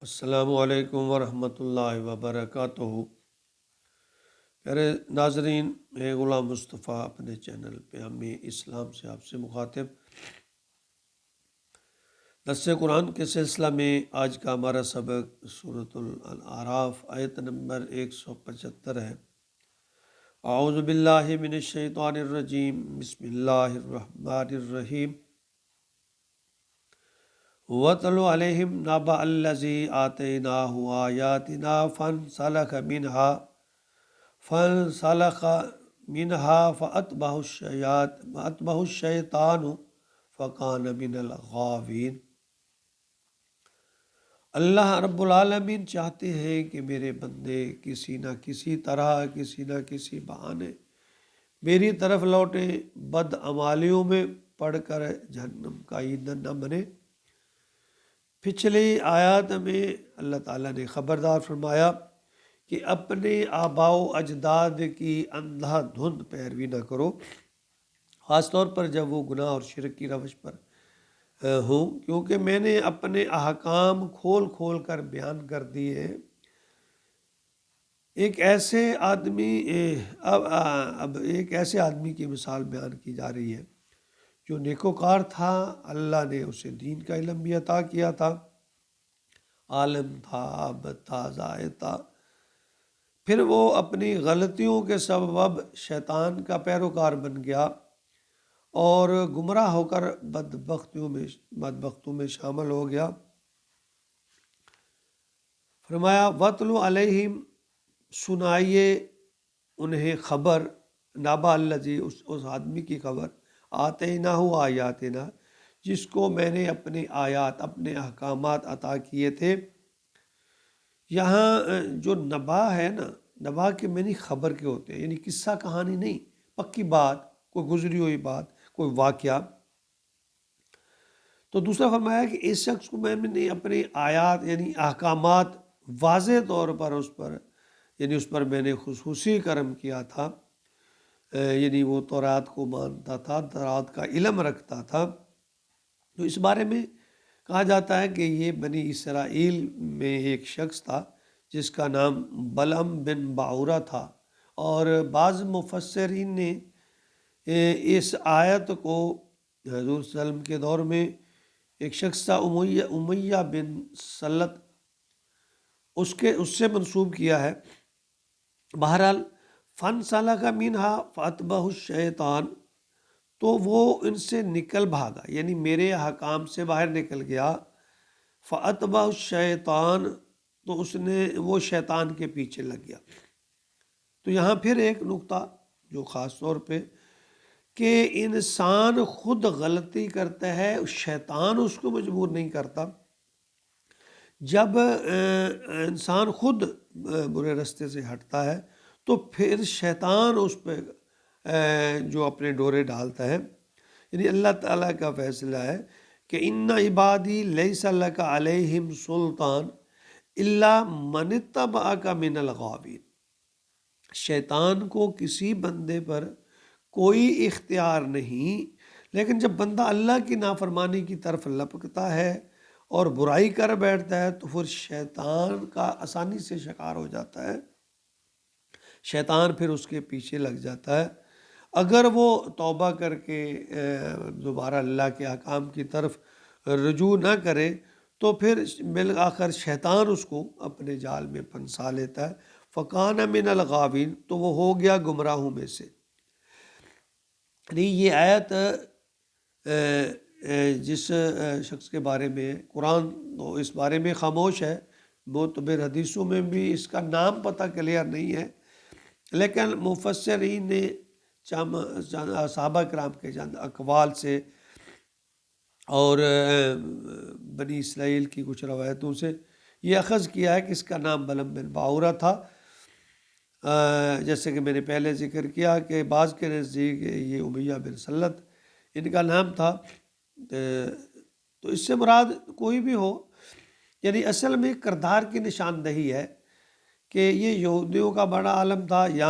السلام علیکم ورحمۃ اللہ وبرکاتہ۔ پیارے ناظرین، میں غلام مصطفیٰ اپنے چینل پیام اسلام سے آپ سے مخاطب۔ درس قرآن کے سلسلہ میں آج کا ہمارا سبق سورۃ الاعراف آیت نمبر 175 ہے۔ اعوذ باللہ من الشیطان الرجیم، بسم اللہ الرحمن الرحیم۔ وَاتْلُ عَلَيْهِمْ نَبَأَ الَّذِي آتَيْنَاهُ آيَاتِنَا فانسلخ منها فأتبعه الشیطان فکان من الغاوین۔ اللہ رب العالمین چاہتے ہیں کہ میرے بندے کسی نہ کسی طرح، کسی نہ کسی بہانے میری طرف لوٹیں، بدعمالیوں میں پڑھ کر جہنم کا ایندھن نہ بنے۔ پچھلی آیات میں اللہ تعالیٰ نے خبردار فرمایا کہ اپنے آباء و اجداد کی اندھا دھند پیروی نہ کرو، خاص طور پر جب وہ گناہ اور شرک کی روش پر ہوں، کیونکہ میں نے اپنے احکام کھول کھول کر بیان کر دیے ہیں۔ ایک ایسے آدمی کی مثال بیان کی جا رہی ہے جو نیکوکار تھا، اللہ نے اسے دین کا علم بھی عطا کیا تھا، عالم تھا، عابد تھا، زاہد تھا، پھر وہ اپنی غلطیوں کے سبب شیطان کا پیروکار بن گیا اور گمراہ ہو کر بدبختوں میں شامل ہو گیا۔ فرمایا وَاتْلُ عَلَيْهِمْ، سنائیے انہیں خبر، نبأ الذی، اس آدمی کی خبر، آتیناہ آیاتنا، جس کو میں نے اپنے آیات، اپنے احکامات عطا کیے تھے۔ یہاں جو نبا ہے نا، نبا کے معنی خبر کے ہوتے ہیں، یعنی قصہ کہانی نہیں، پکی بات، کوئی گزری ہوئی بات، کوئی واقعہ۔ تو دوسرا فرمایا کہ اس شخص کو میں نے اپنے آیات یعنی احکامات واضح طور پر اس پر میں نے خصوصی کرم کیا تھا، یعنی وہ تورات کو مانتا تھا، تورات کا علم رکھتا تھا۔ تو اس بارے میں کہا جاتا ہے کہ یہ بنی اسرائیل میں ایک شخص تھا جس کا نام بلعم بن باورہ تھا، اور بعض مفسرین نے اس آیت کو حضور صلی اللہ علیہ وسلم کے دور میں ایک شخص تھا امیہ بن سلط، اس سے منسوب کیا ہے۔ بہرحال فانسلخ منہا فاتبعہ الشیطان، تو وہ ان سے نکل بھاگا، یعنی میرے حکام سے باہر نکل گیا۔ فاتبعہ الشیطان، تو وہ شیطان کے پیچھے لگ گیا۔ تو یہاں پھر ایک نقطہ جو خاص طور پہ کہ انسان خود غلطی کرتا ہے، شیطان اس کو مجبور نہیں کرتا۔ جب انسان خود برے راستے سے ہٹتا ہے تو پھر شیطان اس پہ جو اپنے ڈورے ڈالتا ہے۔ یعنی اللہ تعالیٰ کا فیصلہ ہے کہ ان عبادی لیس لک علیہم سلطان الا من اتبعک من الغاوین، شیطان کو کسی بندے پر کوئی اختیار نہیں، لیکن جب بندہ اللہ کی نافرمانی کی طرف لپکتا ہے اور برائی کر بیٹھتا ہے تو پھر شیطان کا آسانی سے شکار ہو جاتا ہے، شیطان پھر اس کے پیچھے لگ جاتا ہے۔ اگر وہ توبہ کر کے دوبارہ اللہ کے احکام کی طرف رجوع نہ کرے تو پھر بالآخر شیطان اس کو اپنے جال میں پھنسا لیتا ہے۔ فکان من الغاوین، تو وہ ہو گیا گمراہوں میں سے۔ یہ آیت جس شخص کے بارے میں قرآن تو اس بارے میں خاموش ہے، معتبر حدیثوں میں بھی اس کا نام پتہ کلیئر نہیں ہے، لیکن مفسرین نے صحابہ کرام کے چند اقوال سے اور بنی اسرائیل کی کچھ روایتوں سے یہ اخذ کیا ہے کہ اس کا نام بلعم بن باورہ تھا۔ جیسے کہ میں نے پہلے ذکر کیا کہ بعض کے نزدیک یہ امیہ بن سلط ان کا نام تھا۔ تو اس سے مراد کوئی بھی ہو، یعنی اصل میں کردار کی نشاندہی ہے کہ یہ یہودیوں کا بڑا عالم تھا، یا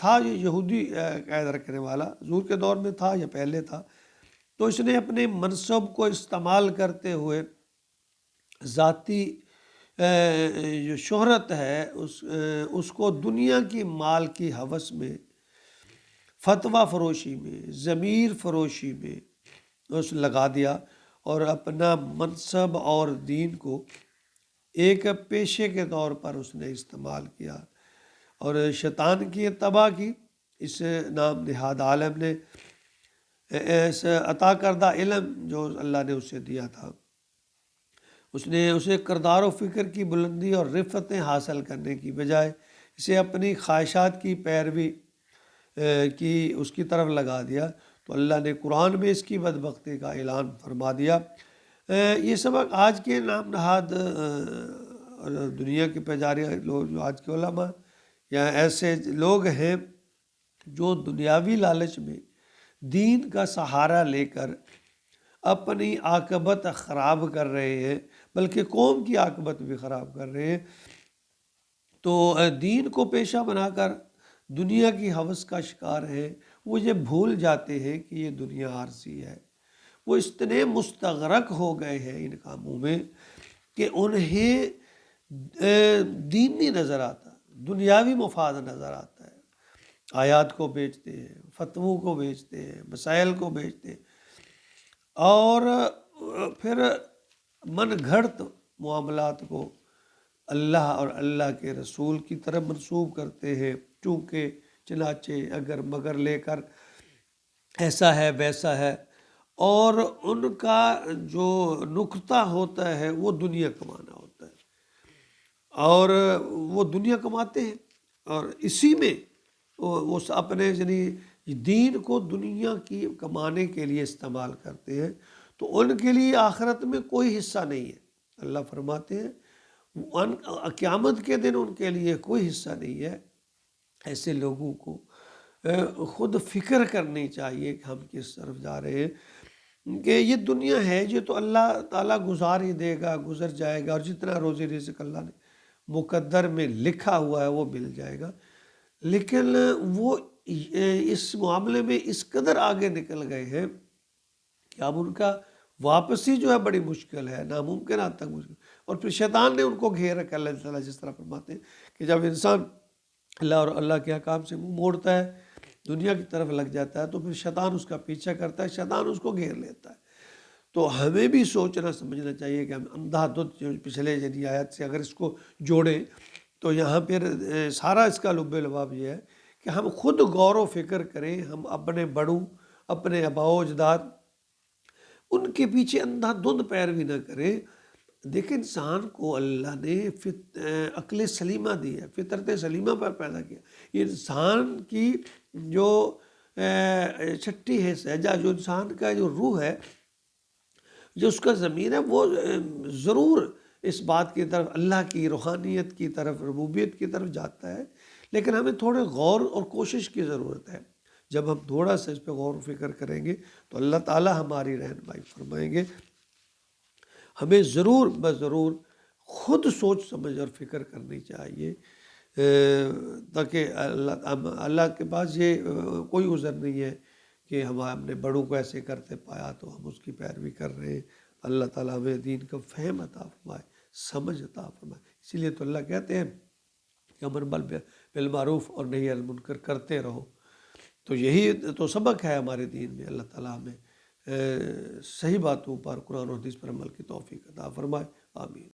تھا یہ یہودی قید رکھنے والا، حضور کے دور میں تھا یا پہلے تھا۔ تو اس نے اپنے منصب کو استعمال کرتے ہوئے ذاتی جو شہرت ہے اس کو دنیا کی مال کی ہوس میں، فتویٰ فروشی میں، ضمیر فروشی میں اس لگا دیا، اور اپنا منصب اور دین کو ایک پیشے کے طور پر اس نے استعمال کیا، اور شیطان کی تباہ کی۔ اس نام نہاد عالم نے اس عطا کردہ علم جو اللہ نے اسے دیا تھا، اس نے اسے کردار و فکر کی بلندی اور رفتیں حاصل کرنے کی بجائے اسے اپنی خواہشات کی پیروی کی اس کی طرف لگا دیا، تو اللہ نے قرآن میں اس کی بدبختی کا اعلان فرما دیا۔ یہ سبق آج کے نام نہاد اور دنیا کے پجاری لوگ، جو آج کے علماء یا ایسے لوگ ہیں جو دنیاوی لالچ میں دین کا سہارا لے کر اپنی عاقبت خراب کر رہے ہیں، بلکہ قوم کی عاقبت بھی خراب کر رہے ہیں، تو دین کو پیشہ بنا کر دنیا کی ہوس کا شکار ہیں۔ وہ یہ بھول جاتے ہیں کہ یہ دنیا عارضی ہے۔ وہ اتنے مستغرق ہو گئے ہیں ان کاموں میں کہ انہیں دین نہیں نظر آتا، دنیاوی مفاد نظر آتا ہے۔ آیات کو بیچتے ہیں، فتووں کو بیچتے ہیں، مسائل کو بیچتے ہیں، اور پھر من گھڑت معاملات کو اللہ اور اللہ کے رسول کی طرف منسوب کرتے ہیں، چونکہ چنانچہ اگر مگر لے کر ایسا ہے ویسا ہے، اور ان کا جو نکتہ ہوتا ہے وہ دنیا کمانا ہوتا ہے، اور وہ دنیا کماتے ہیں، اور اسی میں وہ اپنے یعنی دین کو دنیا کی کمانے کے لیے استعمال کرتے ہیں، تو ان کے لیے آخرت میں کوئی حصہ نہیں ہے۔ اللہ فرماتے ہیں قیامت کے دن ان کے لیے کوئی حصہ نہیں ہے۔ ایسے لوگوں کو خود فکر کرنی چاہیے کہ ہم کس طرف جا رہے ہیں، کہ یہ دنیا ہے یہ تو اللہ تعالیٰ گزار ہی دے گا، گزر جائے گا، اور جتنا روزی رزق اللہ نے مقدر میں لکھا ہوا ہے وہ مل جائے گا۔ لیکن وہ اس معاملے میں اس قدر آگے نکل گئے ہیں کہ اب ان کا واپسی جو ہے بڑی مشکل ہے، ناممکن حد تک مشکل، اور پھر شیطان نے ان کو گھیر رکھا۔ اللہ تعالیٰ جس طرح فرماتے ہیں کہ جب انسان اللہ اور اللہ کے احکام سے منہ موڑتا ہے، دنیا کی طرف لگ جاتا ہے، تو پھر شیطان اس کا پیچھا کرتا ہے، شیطان اس کو گھیر لیتا ہے۔ تو ہمیں بھی سوچنا سمجھنا چاہیے کہ ہم اندھا دھند جو پچھلے آیت سے اگر اس کو جوڑیں تو یہاں پھر سارا اس کا لب لباب یہ ہے کہ ہم خود غور و فکر کریں، ہم اپنے بڑوں، اپنے آباء و اجداد، ان کے پیچھے اندھا دھند پیروی نہ کریں۔ دیکھیں انسان کو اللہ نے عقل سلیمہ دی ہے، فطرت سلیمہ پر پیدا کیا۔ یہ انسان کی جو چھٹی ہے سہجہ، جو انسان کا جو روح ہے، جو اس کا ضمیر ہے، وہ ضرور اس بات کی طرف، اللہ کی روحانیت کی طرف، ربوبیت کی طرف جاتا ہے، لیکن ہمیں تھوڑے غور اور کوشش کی ضرورت ہے۔ جب ہم تھوڑا سا اس پہ غور و فکر کریں گے تو اللہ تعالیٰ ہماری رہنمائی فرمائیں گے۔ ہمیں ضرور بضرور خود سوچ سمجھ اور فکر کرنی چاہیے، تاکہ اللہ کے پاس یہ کوئی عذر نہیں ہے کہ ہم اپنے بڑوں کو ایسے کرتے پایا تو ہم اس کی پیروی کر رہے ہیں۔ اللہ تعالیٰ ہمیں دین کا فہم عطا فرمائے، سمجھ عطا فرمائے۔ اسی لیے تو اللہ کہتے ہیں کہ امر بالمعروف اور نہی عن المنکر کرتے رہو۔ تو یہی تو سبق ہے ہمارے دین میں۔ اللہ تعالیٰ ہمیں صحیح باتوں پر، قرآن و حدیث پر عمل کی توفیق عطا فرمائے، آمین۔